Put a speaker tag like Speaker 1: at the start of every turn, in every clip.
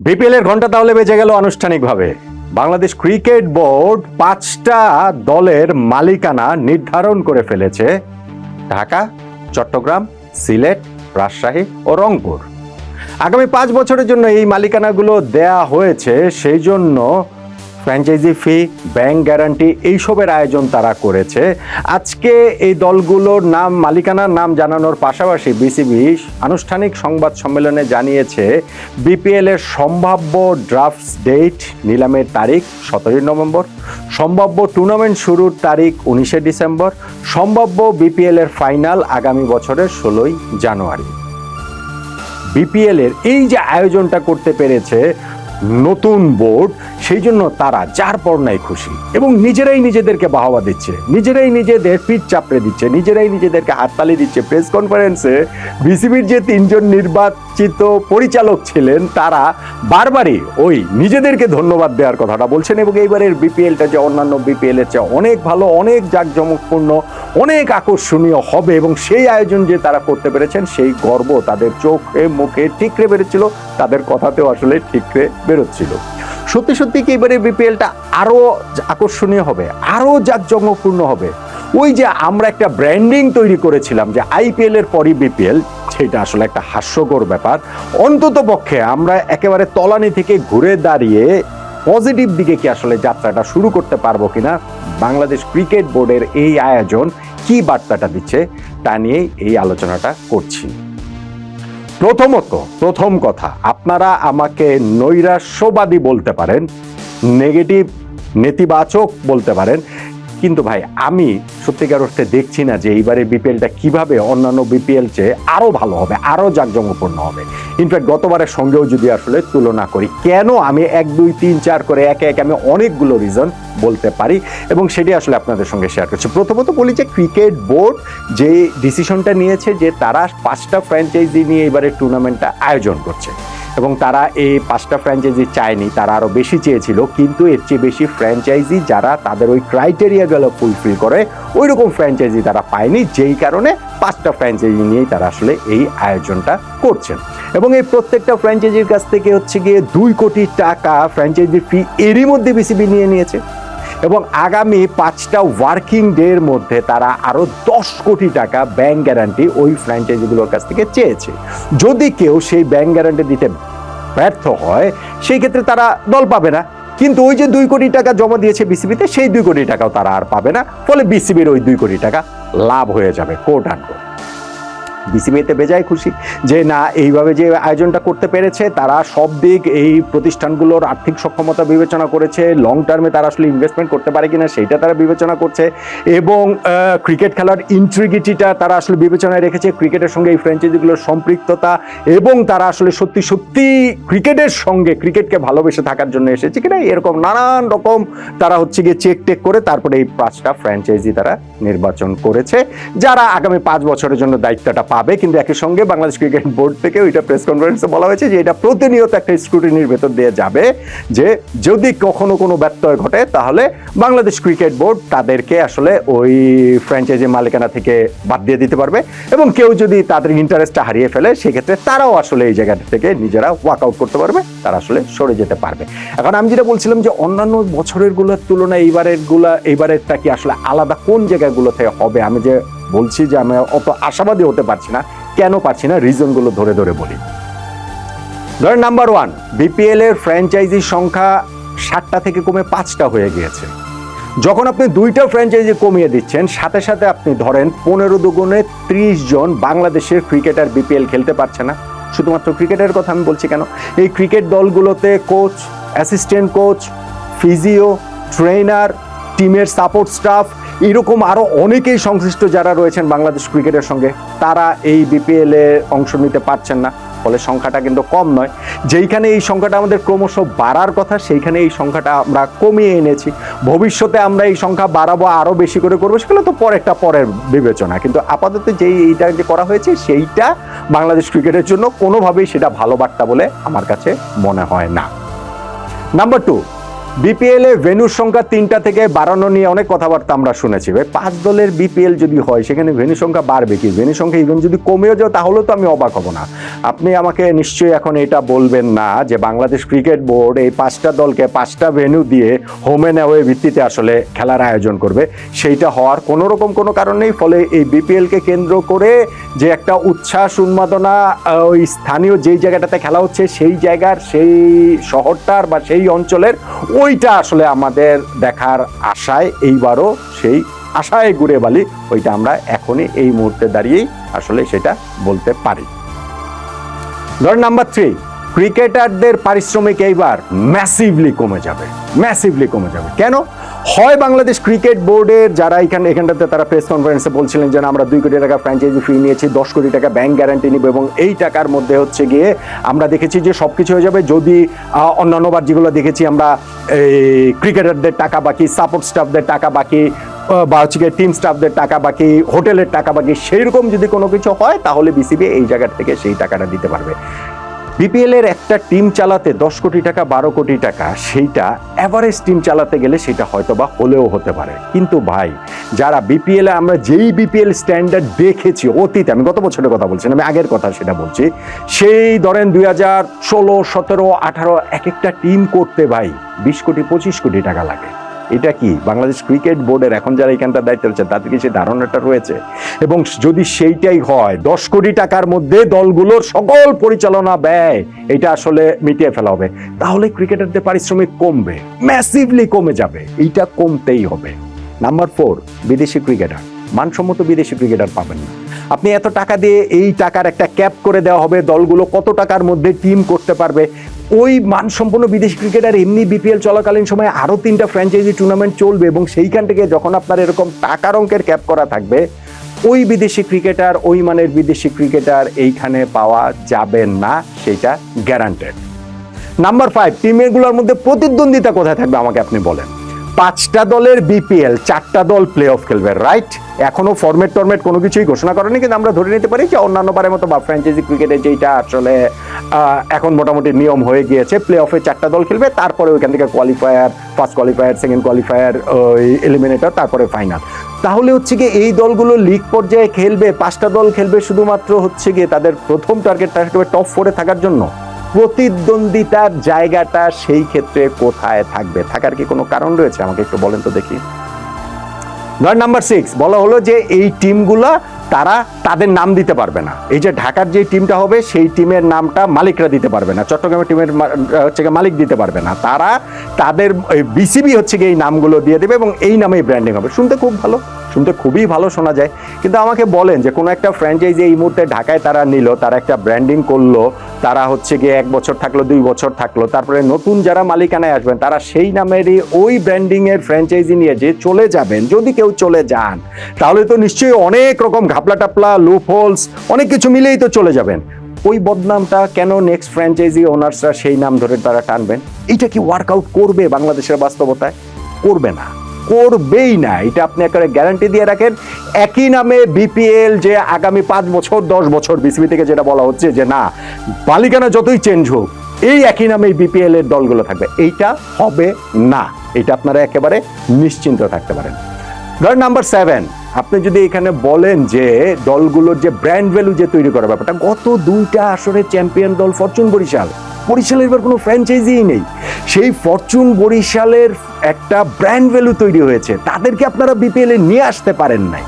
Speaker 1: BPL এর ঘন্টা তাহলে বেজে গেল আনুষ্ঠানিকভাবে। বাংলাদেশ ক্রিকেট বোর্ড 5টা দলের মালিকানা নির্ধারণ করে ফেলেছে: ঢাকা, চট্টগ্রাম, সিলেট, রাজশাহী ও রংপুর। আগামী 5 বছরের জন্য এই মালিকানাগুলো দেয়া হয়েছে। সেই জন্য ফ্র্যাঞ্চাইজি ফি, ব্যাংক গ্যারান্টি এইসবের আয়োজন তারা করেছে। আজকে এই দলগুলোর নাম, মালিকানার নাম জানানোর পাশাপাশি বিসিবি আনুষ্ঠানিক সংবাদ সম্মেলনে জানিয়েছে বিপিএল এর সম্ভাব্য ড্রাফট ডেট, নিলামের তারিখ 17 নভেম্বর, সম্ভাব্য টুর্নামেন্ট শুরুর তারিখ 19 ডিসেম্বর, সম্ভাব্য বিপিএল এর ফাইনাল আগামী বছরের 16 জানুয়ারি। বিপিএল এর এই যে আয়োজনটা করতে পেরেছে নতুন বোর্ড, সেই জন্য তারা যার পর নাই খুশি এবং নিজেরাই নিজেদেরকে বাহবা দিচ্ছে, নিজেরাই নিজেদের পিঠ চাপড়ে দিচ্ছে, নিজেরাই নিজেদেরকে হাততালি দিচ্ছে। প্রেস কনফারেন্সে বিসিবির যে 3জন নির্বাচিত পরিচালক ছিলেন তারা বারবারই ওই নিজেদেরকে ধন্যবাদ দেওয়ার কথাটা বলছেন এবং এইবারের বিপিএলটা যে অন্যান্য বিপিএল এর চেয়ে অনেক ভালো, অনেক জাঁকজমকপূর্ণ, অনেক আকর্ষণীয় হবে এবং সেই আয়োজন যে তারা করতে পেরেছেন সেই গর্ব তাদের চোখে মুখে ঠিকরে বেরোচ্ছিল, তাদের কথাতেও আসলে ঠিকরে বেরোচ্ছিল। সত্যি সত্যি কি এবারে বিপিএলটা আরো আকর্ষণীয় হবে, আরো জাঁকজমকপূর্ণ হবে? ওই যে আমরা একটা ব্র্যান্ডিং তৈরি করেছিলাম যে আইপিএল এর পরই বিপিএল, সেটা আসলে একটা হাস্যকর ব্যাপার। অন্তত পক্ষে আমরা একেবারে তলানি থেকে ঘুরে দাঁড়িয়ে পজিটিভ দিকে কি আসলে যাত্রাটা শুরু করতে পারবো কিনা, বাংলাদেশ ক্রিকেট বোর্ডের এই আয়োজন কি বার্তাটা দিচ্ছে তা নিয়েই এই আলোচনাটা করছি। প্রথম কথা, আপনারা আমাকে নৈরাশ্যবাদী বলতে পারেন, নেগেটিভ নেতিবাচক বলতে পারেন, কিন্তু ভাই আমি সত্যিকার অর্থে দেখছি না যে এইবারে বিপিএলটা কিভাবে অন্যান্য বিপিএল চেয়ে আরো ভালো হবে, আরো জাঁকজমকপূর্ণ হবে। ইনফ্যাক্ট গতবারের সঙ্গেও যদি আসলে তুলনা করি, কেন আমি 1, 2, 3, 4 করে একে একে আমি অনেকগুলো রিজন বলতে পারি এবং সেটি আসলে আপনাদের সঙ্গে শেয়ার করছি। প্রথমত বলি যে ক্রিকেট বোর্ড যে ডিসিশনটা নিয়েছে যে তারা 5টা ফ্র্যাঞ্চাইজি নিয়ে এবারে টুর্নামেন্টটা আয়োজন করছে এবং তারা এই 5টা ফ্র্যাঞ্চাইজি চায়নি, তারা আরো বেশি চেয়েছিল, কিন্তু এর চেয়ে বেশি ফ্র্যাঞ্চাইজি যারা তাদের ওই ক্রাইটেরিয়াগুলো ফুলফিল করে ওই রকম ফ্র্যাঞ্চাইজি তারা পায়নি, যেই কারণে 5টা ফ্র্যাঞ্চাইজি নিয়েই তারা আসলে এই আয়োজনটা করছেন এবং এই প্রত্যেকটা ফ্র্যাঞ্চাইজির কাছ থেকে হচ্ছে গিয়ে 2 কোটি টাকা ফ্র্যাঞ্চাইজি ফি এরই মধ্যে বিসিবি নিয়েছে এবং আগামী 5টা ওয়ার্কিং ডের মধ্যে তারা আরো 10 কোটি টাকা ব্যাংক গ্যারান্টি ওই ফ্র্যাঞ্চাইজিগুলোর কাছ থেকে চেয়েছে। যদি কেউ সেই ব্যাংক গ্যারান্টি দিতে ব্যর্থ হয় সেই ক্ষেত্রে তারা দল পাবে না, কিন্তু ওই যে 2 কোটি টাকা জমা দিয়েছে বিসিবিতে সেই 2 কোটি টাকাও তারা আর পাবে না, ফলে বিসিবির ওই 2 কোটি টাকা লাভ হয়ে যাবে, কোট আনকোট। বিসিবিতে বেজায় খুশি যে না, এইভাবে যে আয়োজনটা করতে পেরেছে তারা সব দিক এই প্রতিষ্ঠানগুলোর আর্থিক সক্ষমতা বিবেচনা করেছে, লং টার্মে তারা আসলে ইনভেস্টমেন্ট করতে পারে কিনা সেইটা তারা বিবেচনা করছে এবং ক্রিকেট খেলার ইন্ট্রিগিটিটা তারা আসলে বিবেচনায় রেখেছে, ক্রিকেটের সঙ্গে এই ফ্র্যাঞ্চাইজিগুলোর সম্পৃক্ততা এবং তারা আসলে সত্যি সত্যি ক্রিকেটের সঙ্গে, ক্রিকেটকে ভালোবেসে থাকার জন্য এসেছে কিনা, এরকম নানান রকম তারা হচ্ছে গিয়ে চেক টেক করে তারপরে এই 5টা ফ্র্যাঞ্চাইজি তারা নির্বাচন করেছে যারা আগামী 5 বছরের জন্য দায়িত্বটা পাবে। কিন্তু একই সঙ্গে বাংলাদেশ ক্রিকেট বোর্ড থেকে ওইটা প্রেস কনফারেন্সে বলা হয়েছে যে এটা প্রতিনিয়ত একটা স্ক্রুটিনির ভেতর দিয়ে যাবে, যে যদি কখনো কোনো ব্যত্যয় ঘটে তাহলে বাংলাদেশ ক্রিকেট বোর্ড তাদেরকে আসলে ওই ফ্র্যাঞ্চাইজি মালিকানা থেকে বাদ দিয়ে দিতে পারবে এবং কেউ যদি তাদের ইন্টারেস্টটা হারিয়ে ফেলে সেক্ষেত্রে তারাও আসলে এই জায়গাটা থেকে নিজেরা ওয়াক আউট করতে পারবে, তারা আসলে সরে যেতে পারবে। এখন আমি যেটা বলছিলাম যে অন্যান্য বছরের গুলোর তুলনায় এইবারেরটা কি আসলে আলাদা কোন জায়গাগুলোতে হবে, আমি যে বলছি যে আমি অত আশাবাদী হতে পারছি না, কেন পারছি না, রিজনগুলো ধরে ধরে বলি। ধরেন নাম্বার 1, বিপিএল এর ফ্র্যাঞ্চাইজির সংখ্যা 7টা থেকে কমে 5টা হয়ে গিয়েছে। যখন আপনি 2টা ফ্র্যাঞ্চাইজি কমিয়ে দিচ্ছেন, সাথে সাথে আপনি ধরেন 15 দুগুণে 30 জন বাংলাদেশের ক্রিকেটার বিপিএল খেলতে পারছে না। শুধুমাত্র ক্রিকেটের কথা আমি বলছি কেন, এই ক্রিকেট দলগুলোতে coach, assistant coach, physio, trainer, টিমের সাপোর্ট স্টাফ, এরকম আরো অনেকেই সংশ্লিষ্ট যারা রয়েছেন বাংলাদেশ ক্রিকেটের সঙ্গে, তারা এই বিপিএল এ অংশ নিতে পারছেন না, ফলে সংখ্যাটা কিন্তু কম নয়। যেইখানে এই সংখ্যাটা আমাদের ক্রমশ বাড়ার কথা সেইখানে এই সংখ্যাটা আমরা কমিয়ে এনেছি। ভবিষ্যতে আমরা এই সংখ্যা বাড়াবো, আরো বেশি করে করবো, সেগুলো তো পরের বিবেচনা, কিন্তু আপাতত যেই এইটা যে করা হয়েছে সেইটা বাংলাদেশ ক্রিকেটের জন্য কোনোভাবেই সেটা ভালো বার্তা বলে আমার কাছে মনে হয় না। নাম্বার 2, বিপিএল এ ভেন্যুর সংখ্যা 3টা থেকে বাড়ানো নিয়ে অনেক কথাবার্তা আমরা শুনেছি। 5 দলের বিপিএল যদি হয় সেখানে ভেন্যু সংখ্যা বাড়বে কি? ভেন্যু সংখ্যা ইভেন যদি কমেও যায় তাহলে তো আমি অবাক হব না। আপনি আমাকে নিশ্চয়ই এখন এটা বলবেন না যে বাংলাদেশ ক্রিকেট বোর্ড এই 5টা দলকে 5টা ভেন্যু দিয়ে হোম অ্যান্ড অ্যাওয়ে ভিত্তিতে আসলে খেলার আয়োজন করবে। সেইটা হওয়ার কোনো রকম কোনো কারণ নেই। ফলে এই বিপিএলকে কেন্দ্র করে যে একটা উচ্ছ্বাস উন্মাদনা ওই স্থানীয় যেই জায়গাটাতে খেলা হচ্ছে সেই জায়গার সেই শহরটার বা সেই অঞ্চলের ওইটা আসলে আমাদের দেখার আশায় এইবারও সেই আশায় ঘুরে বালি ওইটা আমরা এখনই এই মুহূর্তে দাঁড়িয়েই আসলে সেটা বলতে পারি। ধর নাম্বার 3, ক্রিকেটারদের পারিশ্রমিক এইবার ম্যাসিভলি কমে যাবে। কেন? হয় বাংলাদেশ ক্রিকেট বোর্ডের যারা এখানটাতে তারা প্রেস কনফারেন্সে বলছিলেন যে আমরা 2 কোটি টাকা ফ্র্যাঞ্চাইজি ফি নিয়েছি, 10 কোটি টাকা ব্যাংক গ্যারান্টি নিব এবং এই টাকার মধ্যে হচ্ছে গিয়ে আমরা দেখেছি যে সবকিছু হয়ে যাবে। যদি অন্যান্যবার যেগুলো দেখেছি আমরা এই ক্রিকেটারদের টাকা বাকি, সাপোর্ট স্টাফদের টাকা বাকি বা হচ্ছে গিয়ে টিম স্টাফদের টাকা বাকি, হোটেলের টাকা বাকি, সেইরকম যদি কোনো কিছু হয় তাহলে বিসিবি এই জায়গা থেকে সেই টাকাটা দিতে পারবে। বিপিএল এর একটা টিম চালাতে 10 কোটি টাকা 12 কোটি টাকা, সেইটা এভারেজ টিম চালাতে গেলে সেটা হয়তো বা হলেও হতে পারে। কিন্তু ভাই যারা বিপিএল এ আমরা যেই বিপিএল স্ট্যান্ডার্ড দেখেছি অতীতে, আমি গত বছরের কথা বলছি না, আমি আগের কথা সেটা বলছি, সেই ধরেন 2016, 17, 18 এক একটা টিম করতে ভাই 20 কোটি 25 কোটি টাকা লাগে। এটা কি বাংলাদেশ ক্রিকেট বোর্ডের এখন যারা এখানটা দায়িত্ব রয়েছে তাদের কি সেই ধারণাটা রয়েছে? এবং যদি সেইটাই হয় 10 কোটি টাকার মধ্যে দলগুলোর সকল পরিচালনা ব্যয় এটা আসলে মিটিয়ে ফেলা হবে, তাহলে ক্রিকেটারদের পারিশ্রমিক কমবে, ম্যাসিভলি কমে যাবে। এইটা কমতেই হবে। নাম্বার 4, বিদেশি ক্রিকেটার। মানসম্মত বিদেশি ক্রিকেটার পাবেন না আপনি। এত টাকা দিয়ে এই টাকার একটা ক্যাপ করে দেওয়া হবে, দলগুলো কত টাকার মধ্যে টিম করতে পারবে। ওই মানসম্পন্ন বিদেশি ক্রিকেটার এমনি বিপিএল চলাকালীন সময়ে আরও 3টা ফ্র্যাঞ্চাইজি টুর্নামেন্ট চলবে এবং সেইখান থেকে যখন আপনার এরকম টাকার অঙ্কের ক্যাপ করা থাকবে, ওই বিদেশি ক্রিকেটার, ওই মানের বিদেশি ক্রিকেটার এইখানে পাওয়া যাবে না, সেটা গ্যারান্টেড। নাম্বার 5, টিমগুলোর মধ্যে প্রতিদ্বন্দ্বিতা কোথায় থাকবে আমাকে আপনি বলেন। 5টা দলের বিপিএল, 4টা দল প্লে অফ খেলবে, রাইট? এখনো ফরম্যাট কোনো কিছুই ঘোষণা করেনি, কিন্তু আমরা ধরে নিতে পারি যে অন্যান্য বারের মতো বা ফ্র্যাঞ্চাইজি ক্রিকেটে যেটা আসলে এখন মোটামুটি নিয়ম হয়ে গিয়েছে, প্লে অফে 4টা দল খেলবে, তারপরে ওইখান থেকে qualifier, first qualifier, second qualifier, ওই এলিমিনেটর, তারপরে ফাইনাল। তাহলে হচ্ছে গিয়ে এই দলগুলো লিগ পর্যায়ে খেলবে, 5টা দল খেলবে শুধুমাত্র হচ্ছে গিয়ে তাদের প্রথম টার্গেট থাকবে টপ 4-এ থাকার জন্য। প্রতিদ্বন্দ্বিতার জায়গাটা সেই ক্ষেত্রে কোথায় থাকবে? থাকার কি কোনো কারণ রয়েছে? আমাকে একটু বলেন তো দেখি। নাম্বার 6, বলা হলো যে এই টিমগুলা তারা তাদের নাম দিতে পারবে না। এই যে ঢাকার যে টিমটা হবে সেই টিমের নামটা মালিকরা দিতে পারবে না, চট্টগ্রামের টিমের হচ্ছে মালিক দিতে পারবে না, তারা তাদের বিসিবি হচ্ছে গিয়ে এই নামগুলো দিয়ে দেবে এবং এই নামেই ব্র্যান্ডিং হবে। শুনতে খুব ভালো, শুনতে খুবই ভালো শোনা যায়। কিন্তু আমাকে বলেন যে কোনো একটা ফ্র্যাঞ্চাইজি এই মুহূর্তে ঢাকায় তারা নিল, তারা একটা ব্র্যান্ডিং করলো, তারা হচ্ছে গিয়ে 1 বছর থাকলো, 2 বছর থাকলো, তারপরে নতুন যারা মালিকানায় আসবেন তারা সেই নামেরই ওই ব্র্যান্ডিংয়ের ফ্র্যাঞ্চাইজি নিয়ে যে চলে যাবেন, যদি কেউ চলে যান তাহলে তো নিশ্চয়ই অনেক রকম ঘাপলা টাপলা, লুপ হোলস, অনেক কিছু মিলেই তো চলে যাবেন। ওই বদনামটা কেন নেক্সট ফ্র্যাঞ্চাইজি ওনার্সরা সেই নাম ধরে তারা টানবেন? এটা কি ওয়ার্কআউট করবে বাংলাদেশের বাস্তবতায়? করবে না, করবেই না। এটা আপনি একেবারে গ্যারান্টি দিয়ে রাখেন। একই নামে বিপিএল যে আগামী 5 বছর 10 বছর বিসিবি থেকে যেটা বলা হচ্ছে যে না মালিকানা যতই চেঞ্জ হোক এই একই নামে বিপিএল এর দলগুলো থাকবে, এইটা হবে না। এটা আপনারা একেবারে নিশ্চিন্ত থাকতে পারেন। ধর নাম্বার 7, আপনি যদি এখানে বলেন যে দলগুলোর যে ব্র্যান্ড ভ্যালু যে তৈরি করার ব্যাপারটা, গত 2টা আসরে চ্যাম্পিয়ন দল ফরচুন বরিশালের এবার কোনো ফ্র্যাঞ্চাইজিই নেই, সেই ফরচুন বরিশালের একটা ব্র্যান্ড ভ্যালু তৈরি হয়েছে, তাদেরকে আপনারা বিপিএল এ নিয়ে আসতে পারেন নাই।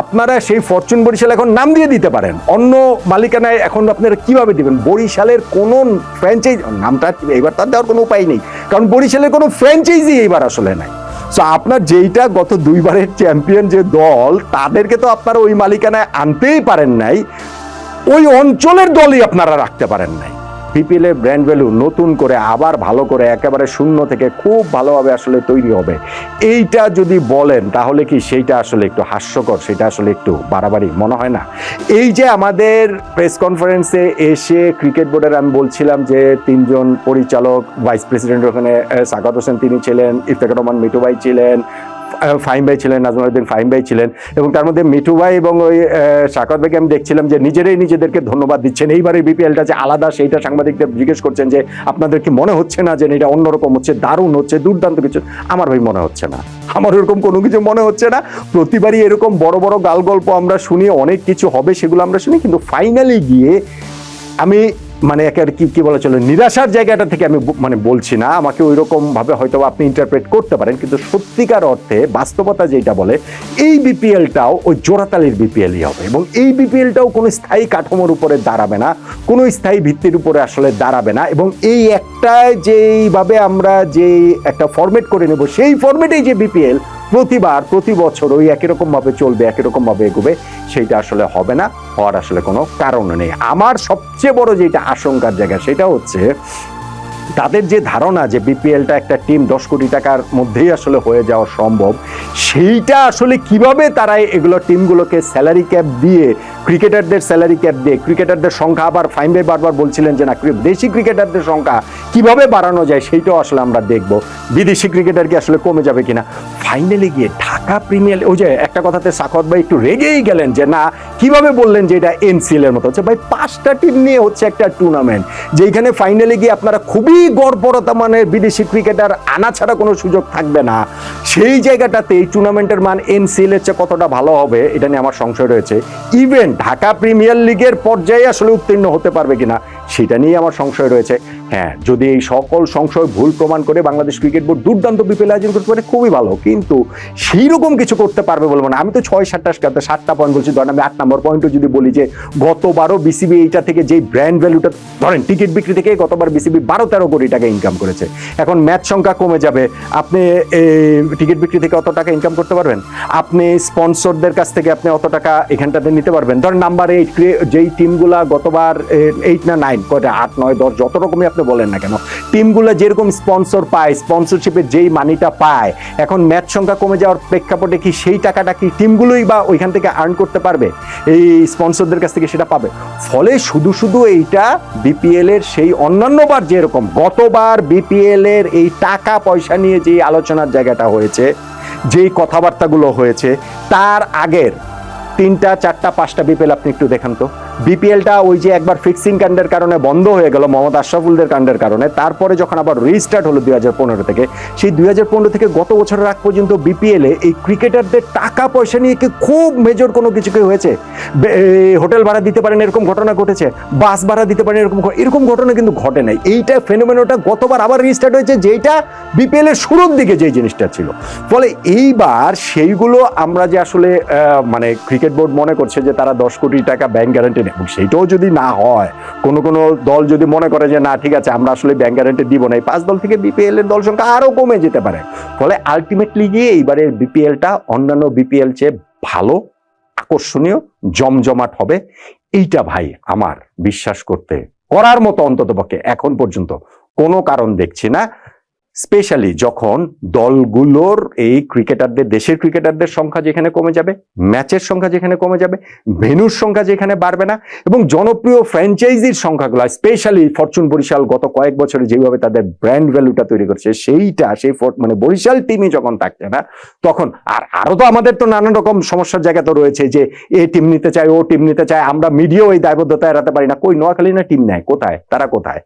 Speaker 1: আপনারা সেই ফরচুন বরিশাল এখন নাম দিয়ে দিতে পারেন, অন্য মালিকানায় এখন আপনারা কিভাবে দিবেন? বরিশালের কোনো ফ্র্যাঞ্চাইজি নামটা এবার তার দেওয়ার কোনো উপায় নেই, কারণ বরিশালের কোনো ফ্র্যাঞ্চাইজি এবার আসলে নাই। সো আপনার যেইটা গত 2বারের চ্যাম্পিয়ন যে দল, তাদেরকে তো আপনারা ওই মালিকানায় আনতেই পারেন নাই, ওই অঞ্চলের দলই আপনারা রাখতে পারেন নাই। বিপিএল এর ব্র্যান্ড ভ্যালু নতুন করে আবার ভালো করে একেবারে শূন্য থেকে খুব ভালোভাবে আসলে তৈরি হবে, এইটা যদি বলেন তাহলে কি সেইটা আসলে একটু হাস্যকর, সেটা আসলে একটু বাড়াবাড়ি মনে হয় না? এই যে আমাদের প্রেস কনফারেন্সে এসে ক্রিকেট বোর্ডের আমি বলছিলাম যে 3জন পরিচালক, ভাইস প্রেসিডেন্ট ওখানে সাকাত হোসেন তিনি ছিলেন, ইফতেখার রহমান মিঠু ভাই ছিলেন, ফাহিম ভাই ছিলেন, নাজমুদ্দিন ফাহিম ভাই ছিলেন, এবং তার মধ্যে মিঠু ভাই এবং ওই শাকাত ভাইকে আমি দেখছিলাম যে নিজেরাই নিজেদেরকে ধন্যবাদ দিচ্ছেন। এইবারে বিপিএলটা যে আলাদা সেইটা সাংবাদিকদের জিজ্ঞেস করছেন যে আপনাদের কি মনে হচ্ছে না যে এটা অন্যরকম হচ্ছে, দারুণ হচ্ছে, দুর্দান্ত কিছু? আমার ভাই মনে হচ্ছে না, আমার এরকম কোনো কিছু মনে হচ্ছে না। প্রতিবারই এরকম বড় বড় গাল গল্প আমরা শুনি, অনেক কিছু হবে সেগুলো আমরা শুনি, কিন্তু ফাইনালি গিয়ে আমি মানে একেবারে কি বলা চলে নিরাশার জায়গাটা থেকে আমি মানে বলছি না, আমাকে ওই রকম ভাবে হয়তো আপনি ইন্টারপ্রেট করতে পারেন, কিন্তু সত্যিকার অর্থে বাস্তবতা যেটা বলে এই বিপিএলটাও ওই জোড়াতালির বিপিএলই হবে, এবং এই বিপিএলটাও কোনো স্থায়ী কাঠামোর উপরে দাঁড়াবে না, কোনো স্থায়ী ভিত্তির উপরে আসলে দাঁড়াবে না, এবং এই একটা যেইভাবে আমরা যে একটা ফরম্যাট করে নেব সেই ফরম্যাটেই যে বিপিএল প্রতিবার প্রতি বছর ওই একই রকম ভাবে চলবে, একই রকম ভাবে এগোবে, সেইটা আসলে হবে না, হওয়ার আসলে কোনো কারণ নেই। আমার সবচেয়ে বড় যেটা আশঙ্কার জায়গা সেটা হচ্ছে তাদের যে ধারণা যে বিপিএলটা একটা টিম 10 কোটি টাকার মধ্যেই আসলে হয়ে যাওয়া সম্ভব, সেইটা আসলে কিভাবে তারা এগুলো টিমগুলোকে স্যালারি ক্যাপ দিয়ে, ক্রিকেটারদের স্যালারি ক্যাপ দিয়ে, ক্রিকেটারদের সংখ্যা, আবার ফাহিম ভাই বারবার বলছিলেন যে না দেশি ক্রিকেটারদের সংখ্যা কিভাবে বাড়ানো যায় সেইটাও আসলে আমরা দেখব, বিদেশি ক্রিকেটার কি আসলে কমে যাবে কিনা। ফাইনালি গিয়ে ঢাকা প্রিমিয়ার, ওই যে একটা কথাতে সাখাওয়াত ভাই একটু রেগেই গেলেন যে না কিভাবে বললেন যে এটা এনসিএল এর মতো হচ্ছে। ভাই 5টা টিম নিয়ে হচ্ছে একটা টুর্নামেন্ট, যেখানে ফাইনালি গিয়ে আপনারা খুবই গড়পড়তা মানের বিদেশি ক্রিকেটার আনা ছাড়া কোনো সুযোগ থাকবে না, সেই জায়গাটাতে এই টুর্নামেন্টের মান এনসিএল এর চেয়ে কতটা ভালো হবে এটা নিয়ে আমার সংশয় রয়েছে। ইভেন ঢাকা প্রিমিয়ার লিগের পর্যায়ে আসলে উত্তীর্ণ হতে পারবে কিনা সেটা নিয়ে আমার সংশয় রয়েছে। হ্যাঁ, যদি এই সকল সংশয় ভুল প্রমাণ করে বাংলাদেশ ক্রিকেট বোর্ড দুর্দান্ত বিপিএল আয়োজন করতে পারে খুবই ভালো, কিন্তু সেই রকম কিছু করতে পারবে বলবো না। আমি তো 6-7টা পয়েন্ট বলছি, ধরেন আমি 8 নম্বর পয়েন্টও যদি বলি যে গতবারও বিসিবি এইটা থেকে যেই ব্র্যান্ড ভ্যালুটা, ধরেন টিকিট বিক্রি থেকে গতবার বিসিবি 12-13 কোটি টাকা ইনকাম করেছে, এখন ম্যাচ সংখ্যা কমে যাবে, আপনি টিকিট বিক্রি থেকে অত টাকা ইনকাম করতে পারবেন, আপনি স্পন্সরদের কাছ থেকে আপনি অত টাকা এখানটাতে নিতে পারবেন। ধরেন নাম্বার 8 যেই টিমগুলা গতবার 8 না 9 কয়টা 8 9 10 যত রকমই আপনি বলেন না কেন, টিমগুলো যেরকম স্পন্সর পায়, স্পন্সরশিপের যেই মানিটা পায়, এখন ম্যাচ সংখ্যা কমে যাওয়ার প্রেক্ষাপটে কি সেই টাকাটা কি টিমগুলোই বা ওইখান থেকে আর্ন করতে পারবে, এই স্পন্সরদের কাছ থেকে সেটা পাবে? ফলে শুধু শুধু এইটা বিপিএল এর সেই অন্যান্যবার যেরকম গতবার বিপিএল এর এই টাকা পয়সা নিয়ে যে আলোচনার জায়গাটা হয়েছে, যেই কথাবার্তাগুলো হয়েছে, তার আগের 3টা 4টা 5টা বিপিএল আপনি একটু দেখান তো। বিপিএলটা ওই যে একবার ফিক্সিং কাণ্ডের কারণে বন্ধ হয়ে গেল, মোহাম্মদ আশরাফুলদের কাণ্ডের কারণে, তারপরে যখন আবার রিস্টার্ট হলো 2015 থেকে, সেই 2015 থেকে গত বছরের আগ পর্যন্ত বিপিএলে এই ক্রিকেটারদের টাকা পয়সা নিয়ে কি খুব মেজর কোনো কিছু কি হয়েছে? হোটেল ভাড়া দিতে পারেন এরকম ঘটনা ঘটেছে, বাস ভাড়া দিতে পারেন এরকম ঘটনা কিন্তু ঘটে নাই। এইটা ফেনোমেননটা গতবার আবার রিস্টার্ট হয়েছে, যেটা বিপিএল এর শুরুর দিকে যে জিনিসটা ছিল। ফলে এইবার সেইগুলো আমরা যে আসলে মানে ক্রিকেট বোর্ড মনে করছে যে তারা 10 কোটি টাকা ব্যাংক গ্যারান্টি, এবং সেইটাও যদি না হয়, কোনো দল যদি মনে করে যে না ঠিক আছে আমরা আসলে ব্যাংক গ্যারান্টি দিব না, এই 5 দল থেকে বিপিএল এর দল সংখ্যা আরো কমে যেতে পারে। ফলে আলটিমেটলি গিয়ে এইবারের বিপিএলটা অন্যান্য বিপিএল চেয়ে ভালো, আকর্ষণীয়, জমজমাট হবে। এইটা ভাই আমার বিশ্বাস করার মতো অন্ততপক্ষে এখন পর্যন্ত কোনো কারণ দেখছি না, স্পেশালি যখন দলগুলোর এই ক্রিকেটারদের, দেশের ক্রিকেটারদের সংখ্যা যেখানে কমে যাবে, ম্যাচের সংখ্যা যেখানে কমে যাবে, ভেন্যুর সংখ্যা যেখানে বাড়বে না, এবং জনপ্রিয় ফ্র্যাঞ্চাইজির সংখ্যাগুলো, স্পেশালি ফরচুন বরিশাল গত কয়েক বছরে যেভাবে তাদের ব্র্যান্ড ভ্যালুটা তৈরি করছে, সেইটা সেই মানে বরিশাল টিমই যখন থাকছে না, তখন আরো তো আমাদের তো নানান রকম সমস্যার জায়গা তো রয়েছে, যে এ টিম নিতে চায়, ও টিম নিতে চায়, আমরা মিডিয়াও এই দায়বদ্ধতা এড়াতে পারি না। কই নোয়াখালী না টিম নেয়, কোথায় তারা? কোথায়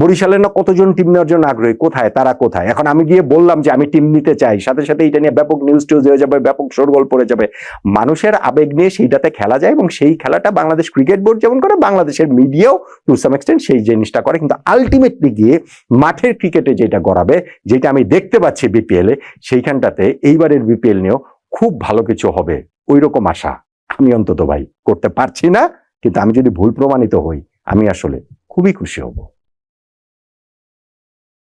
Speaker 1: বরিশালের না কতজন টিম নেওয়ার জন্য আগ্রহী, কোথায় তারা? কোথায়? এখন আমি গিয়ে বললাম যে আমি টিম নিতে চাই, সাথে সাথে এটা নিয়ে ব্যাপক নিউজ টিউজ হয়ে যাবে, ব্যাপক শোরগোল পড়ে যাবে। মানুষের আবেগ নিয়ে সেইটাতে খেলা যায়, এবং সেই খেলাটা বাংলাদেশ ক্রিকেট বোর্ড যেমন করে, বাংলাদেশের মিডিয়াও টু সাম এক্সটেন্ট সেই জিনিসটা করে, কিন্তু আলটিমেটলি গিয়ে মাঠের ক্রিকেটে যেটা গড়াবে, যেটা আমি দেখতে পাচ্ছি বিপিএল এ, সেইখানটাতে এইবারের বিপিএল নিয়েও খুব ভালো কিছু হবে ওই রকম আশা আমি অন্তত ভাই করতে পারছি না। কিন্তু আমি যদি ভুল প্রমাণিত হই, আমি আসলে খুবই খুশি হব।